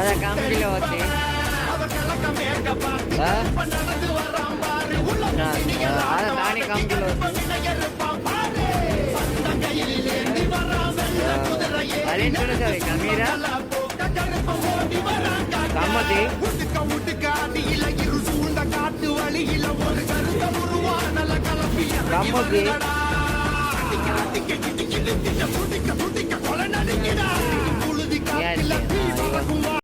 அதை கம்பியில் ஓட்டி அதை தானே கம்பியில் ஓட்டி அதையும் சொல்லுங்க கம்மீரா கம்மதி கம்மதி